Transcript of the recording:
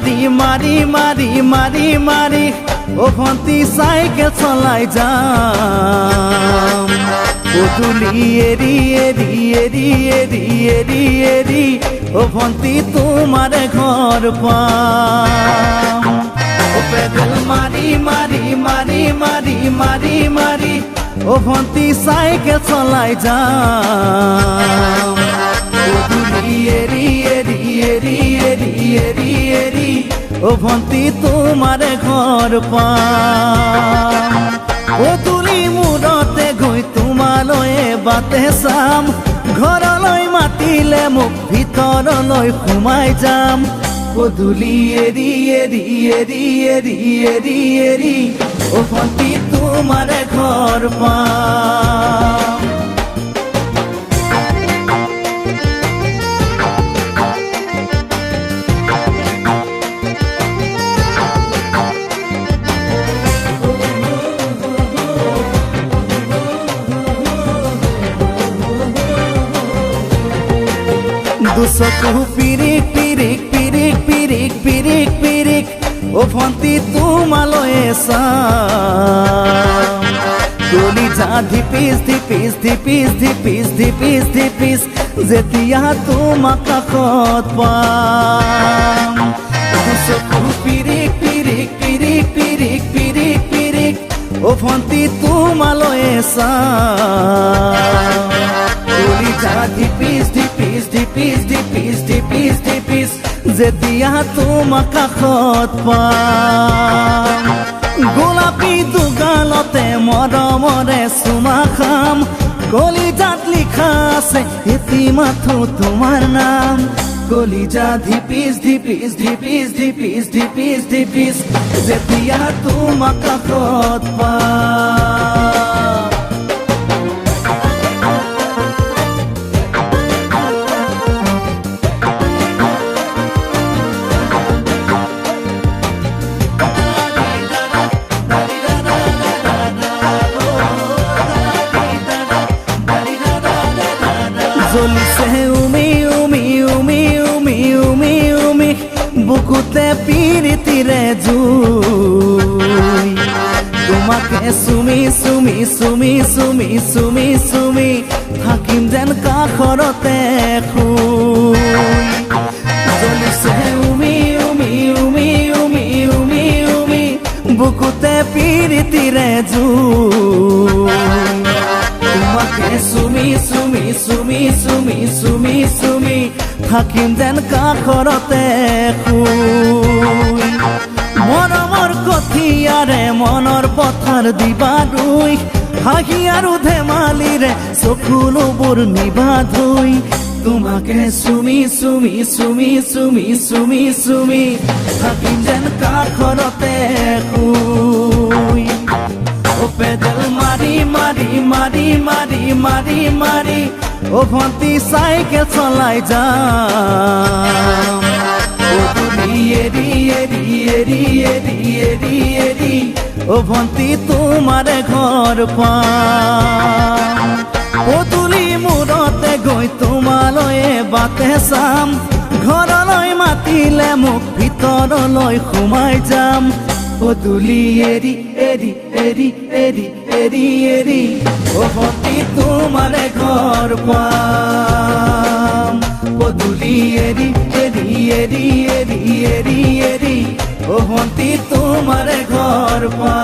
মারি মারি মারি মারি মারি ও ভন্তি সাইকেল চলাই যাম পদূলি এরি এরি এরি এরি এরি এরি ও ভন্তি তোমার ঘর পাম ও পেডেল মারি মারি মারি মারি মারি মারি ও ভন্তি সাইকেল চলাই যাম পদূলি এরি এরি এরি এরি এরি এরি ও ভন্তি তোমার ঘর পাম পদূলি মূৰতে গৈ তোমালৈয়ে বাটে চাম ঘৰলৈ মাতিলে মোক ভিতৰলৈ সোমাই যাম পদূলি এৰি এৰি এৰি এৰি এৰি এৰি ও ভন্তি তোমাৰ ঘৰ পাম দুচকু পিৰিক পিৰিক পিৰিক পিৰিক পিৰিক পিৰিক ও ভন্তি তোমালৈয়ে চাম কলিজা ধিপিচ ধিপিচ ধিপিচ ধিপিচ ধিপিচ ধিপিচ যেতিয়া তোমাক কাষত পাম দুচকু পিৰিক পিৰিক পিৰিক পিৰিক পিৰিক পিৰিক ও ভন্তি তোমালৈয়ে চাম কলিজা ধিপিচ ধিপিচ ধিপিচ ধিপিচ ধিপিচ ধিপিচ যেতিয়া তোমাক কাষত পাম গোলাপী দুগালতে মৰমৰে চুমা খাম কলিজাত লিখা আছে এটি মাথো তোমাৰ নাম কলিজা ধিপিচ ধিপিচ ধিপিচ ধিপিচ ধিপিচ ধিপিচ যেতিয়া তোমাক কাষত পাম জ্বলিছে উমি উমি উমি উমি উমি উমি বুকুতে পিৰিতিৰে জুই তোমাকে চুমি চুমি চুমি চুমি চুমি চুমি থাকিম যেন কাষৰতে শুই জ্বলিছে উমি উমি উমি উমি উমি উমি বুকুতে পিৰিতিৰে জুই তোমাকে চুমি চুমি চুমি চুমি চুমি চুমি থাকিম যেন কাষৰতে শুই মৰমৰ কঠিয়াৰে মনৰ পথাৰ দিবা ৰুই হাঁহি আৰু ধেমালিৰে চকুলোবোৰ নিবা ধুই তোমাকে চুমি চুমি চুমি চুমি চুমি চুমি থাকিম যেন কাষৰতে শুই ও পেডেল মারি মারি মারি মারি মারি মারি ও ভন্তি সাইকেল চলাই যাম পদূলি এরি এরি এরি এরি এরি এরি ও ভন্তি তোমাৰ ঘৰ পাম পদূলি মূৰতে গৈ তোমালৈয়ে বাটে চাম ঘৰলৈ মাতিলে মোক ভিতৰলৈ সোমাই যাম পদূলি এৰি এৰি এৰি এৰি এৰি এৰি ও ভন্তি তোমাৰ ঘৰ পাম পদূলি এৰি এৰি এৰি এৰি এৰি এৰি ও ভন্তি তোমাৰ ঘৰ পাম